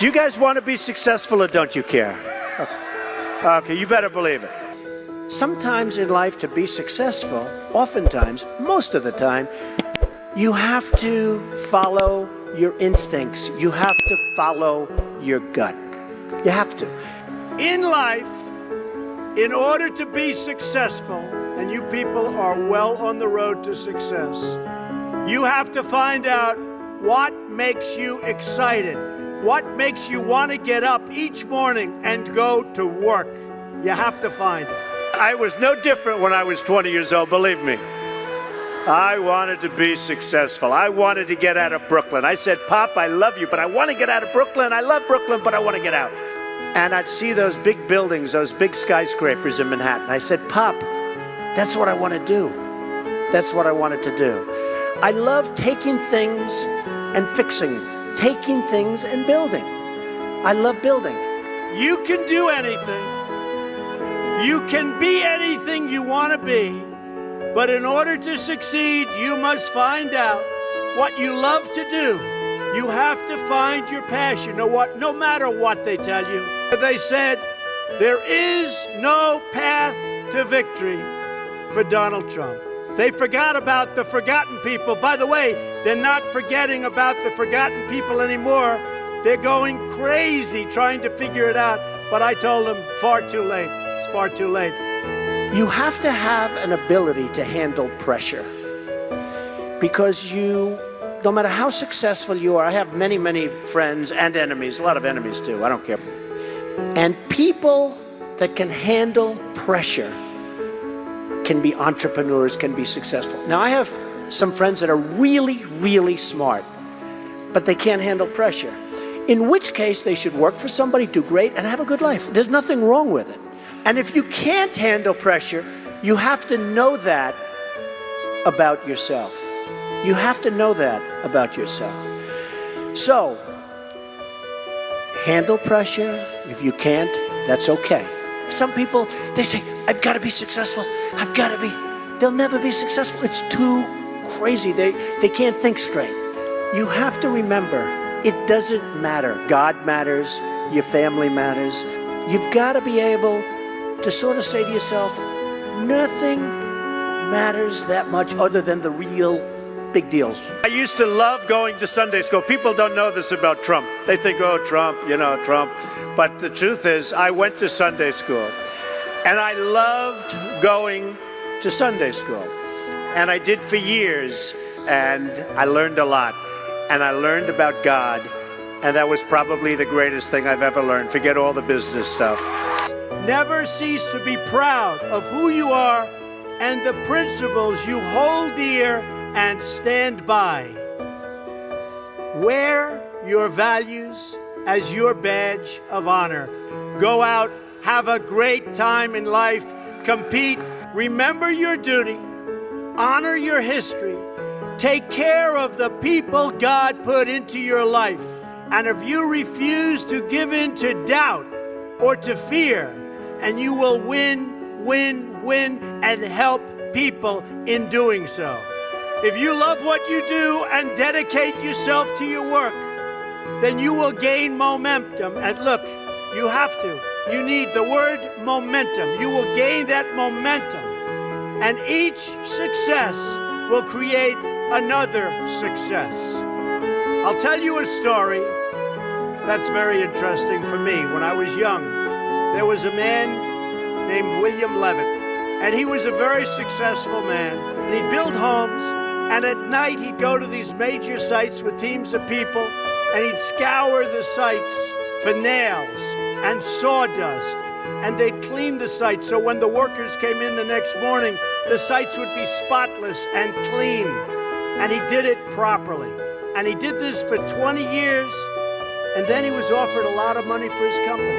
Do you guys want to be successful or don't you care? Okay, you better believe it. Sometimes in life, to be successful, oftentimes, most of the time, you have to follow your instincts. You have to follow your gut. You have to. In life, in order to be successful, and you people are well on the road to success, you have to find out what makes you excited, what makes you want to get up each morning and go to work. You have to find it. I was no different when I was 20 years old, believe me. I wanted to be successful. I wanted to get out of Brooklyn. I said, Pop, I love you, but I want to get out of Brooklyn. I love Brooklyn, but I want to get out. And I'd see those big buildings, those big skyscrapers in Manhattan. I said, Pop, that's what I want to do. That's what I wanted to do. I love taking things and fixing, taking things and building. I love building. You can do anything. You can be anything you want to be. But in order to succeed, you must find out what you love to do. You have to find your passion, no matter what they tell you. They said, there is no path to victory for Donald Trump. They forgot about the forgotten people. By the way, they're not forgetting about the forgotten people anymore. They're going crazy trying to figure it out. But I told them, far too late. It's far too late. You have to have an ability to handle pressure, because no matter how successful you are, I have many, many friends and enemies, a lot of enemies too, I don't care. And people that can handle pressure can be entrepreneurs, can be successful. Now, I have some friends that are really, really smart, but they can't handle pressure, in which case they should work for somebody, do great, and have a good life. There's nothing wrong with it. And if you can't handle pressure, you have to know that about yourself. You have to know that about yourself. So, handle pressure. If you can't, that's okay. Some people, they say, I've got to be successful. I've got to be. They'll never be successful. It's too crazy. They can't think straight. You have to remember, it doesn't matter. God matters. Your family matters. You've got to be able to sort of say to yourself, nothing matters that much other than the real big deals. I used to love going to Sunday school. People don't know this about Trump. They think, oh, Trump, Trump. But the truth is, I went to Sunday school, and I loved going to Sunday school. And I did for years, and I learned a lot. And I learned about God, and that was probably the greatest thing I've ever learned. Forget all the business stuff. Never cease to be proud of who you are and the principles you hold dear and stand by. Wear your values as your badge of honor. Go out, have a great time in life, compete, remember your duty, honor your history, take care of the people God put into your life. And if you refuse to give in to doubt or to fear, and you will win, win, win, and help people in doing so. If you love what you do and dedicate yourself to your work, then you will gain momentum. And look, you have to. You need the word momentum. You will gain that momentum. And each success will create another success. I'll tell you a story that's very interesting for me. When I was young, there was a man named William Levitt, and he was a very successful man. And he'd build homes, and at night he'd go to these major sites with teams of people, and he'd scour the sites for nails and sawdust, and they'd clean the sites so when the workers came in the next morning, the sites would be spotless and clean. And he did it properly. And he did this for 20 years, and then he was offered a lot of money for his company.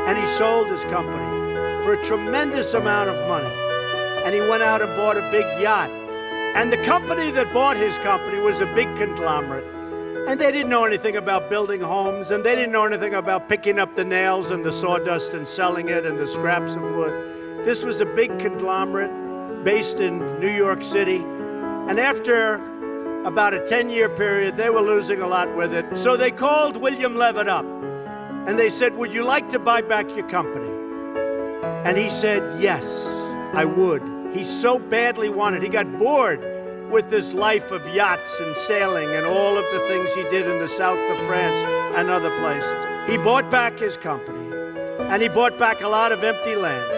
And he sold his company for a tremendous amount of money. And he went out and bought a big yacht. And the company that bought his company was a big conglomerate. And they didn't know anything about building homes, and they didn't know anything about picking up the nails and the sawdust and selling it and the scraps of wood. This was a big conglomerate based in New York City. And after about a 10-year period. They were losing a lot with it. So they called William Levitt up and they said, would you like to buy back your company? And he said, yes, I would. He so badly wanted. He got bored with this life of yachts and sailing and all of the things he did in the south of France and other places. He bought back his company, and he bought back a lot of empty land.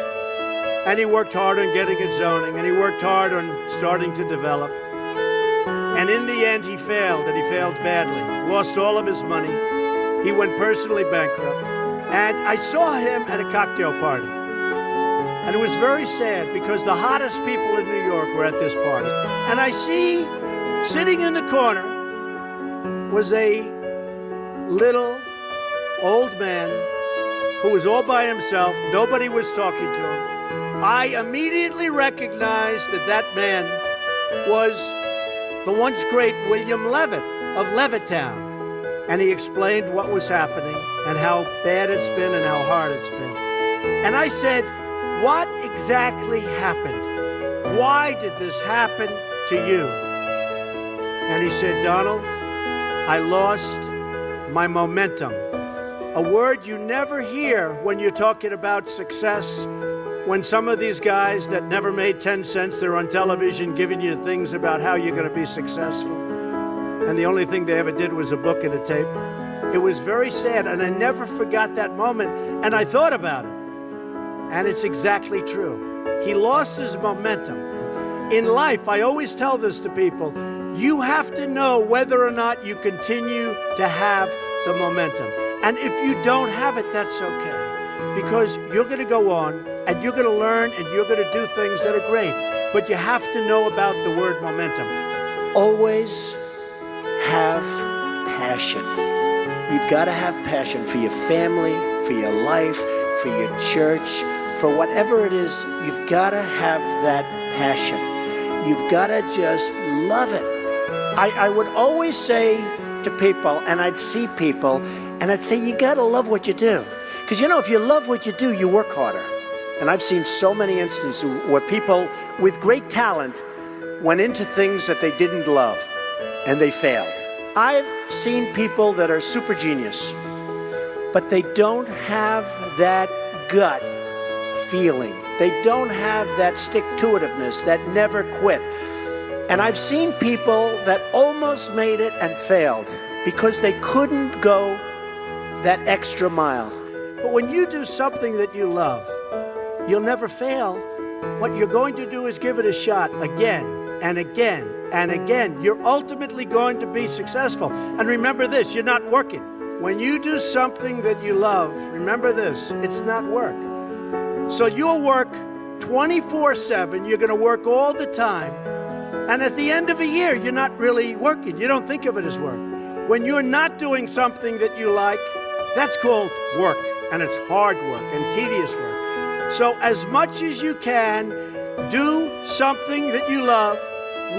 And he worked hard on getting it zoning, and he worked hard on starting to develop. And in the end, he failed, and he failed badly. Lost all of his money. He went personally bankrupt. And I saw him at a cocktail party. And it was very sad because the hottest people in New York were at this party. And I see, sitting in the corner, was a little old man who was all by himself. Nobody was talking to him. I immediately recognized that that man was the once great William Levitt of Levittown. And he explained what was happening and how bad it's been and how hard it's been. And I said, what exactly happened? Why did this happen to you? And he said, Donald, I lost my momentum. A word you never hear when you're talking about success. When some of these guys that never made 10 cents, they're on television giving you things about how you're going to be successful. And the only thing they ever did was a book and a tape. It was very sad, and I never forgot that moment. And I thought about it. And it's exactly true. He lost his momentum. In life, I always tell this to people, you have to know whether or not you continue to have the momentum. And if you don't have it, that's okay. Because you're going to go on, and you're going to learn, and you're going to do things that are great. But you have to know about the word momentum. Always have passion. You've got to have passion for your family, for your life, for your church, for whatever it is. You've got to have that passion. You've got to just love it. I would always say to people, and I'd see people, and I'd say, you got to love what you do. Because, you know, if you love what you do, you work harder. And I've seen so many instances where people with great talent went into things that they didn't love, and they failed. I've seen people that are super genius, but they don't have that gut feeling. They don't have that stick-to-itiveness, that never quit. And I've seen people that almost made it and failed because they couldn't go that extra mile. But when you do something that you love, you'll never fail. What you're going to do is give it a shot again and again and again. You're ultimately going to be successful. And remember this, you're not working. When you do something that you love, remember this, it's not work. So you'll work 24/7, you're going to work all the time. And at the end of a year, you're not really working. You don't think of it as work. When you're not doing something that you like, that's called work. And it's hard work and tedious work. So as much as you can, do something that you love,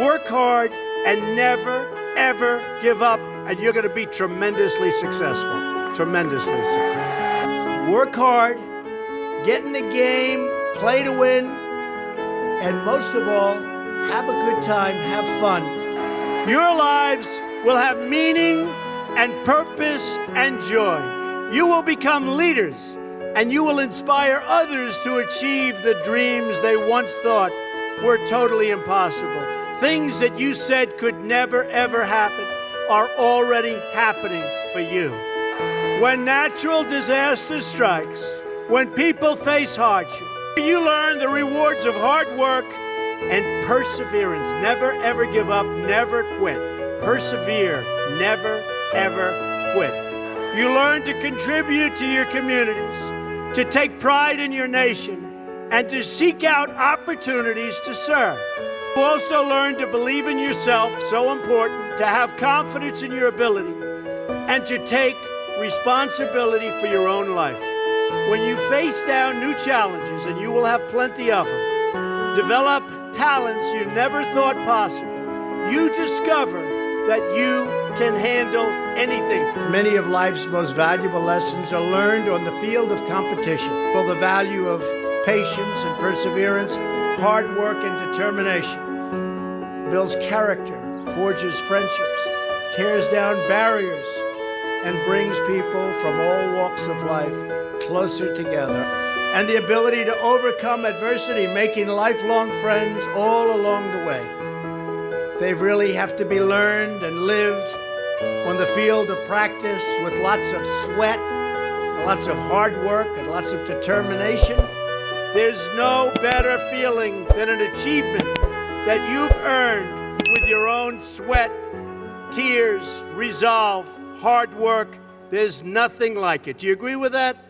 work hard, and never, ever give up. And you're going to be tremendously successful. Tremendously successful. Work hard, get in the game, play to win, and most of all, have a good time, have fun. Your lives will have meaning and purpose and joy. You will become leaders, and you will inspire others to achieve the dreams they once thought were totally impossible. Things that you said could never, ever happen are already happening for you. When natural disaster strikes, when people face hardship, you learn the rewards of hard work and perseverance. Never, ever give up, never quit. Persevere, never, ever quit. You learn to contribute to your communities, to take pride in your nation, and to seek out opportunities to serve. You also learn to believe in yourself, so important, to have confidence in your ability, and to take responsibility for your own life. When you face down new challenges, and you will have plenty of them, develop talents you never thought possible, you discover that you can handle anything. Many of life's most valuable lessons are learned on the field of competition. Well, the value of patience and perseverance, hard work and determination builds character forges friendships, tears down barriers, and brings people from all walks of life closer together. And the ability to overcome adversity, making lifelong friends all along the way. They really have to be learned and lived on the field of practice with lots of sweat, lots of hard work, and lots of determination. There's no better feeling than an achievement that you've earned with your own sweat, tears, resolve, hard work. There's nothing like it. Do you agree with that?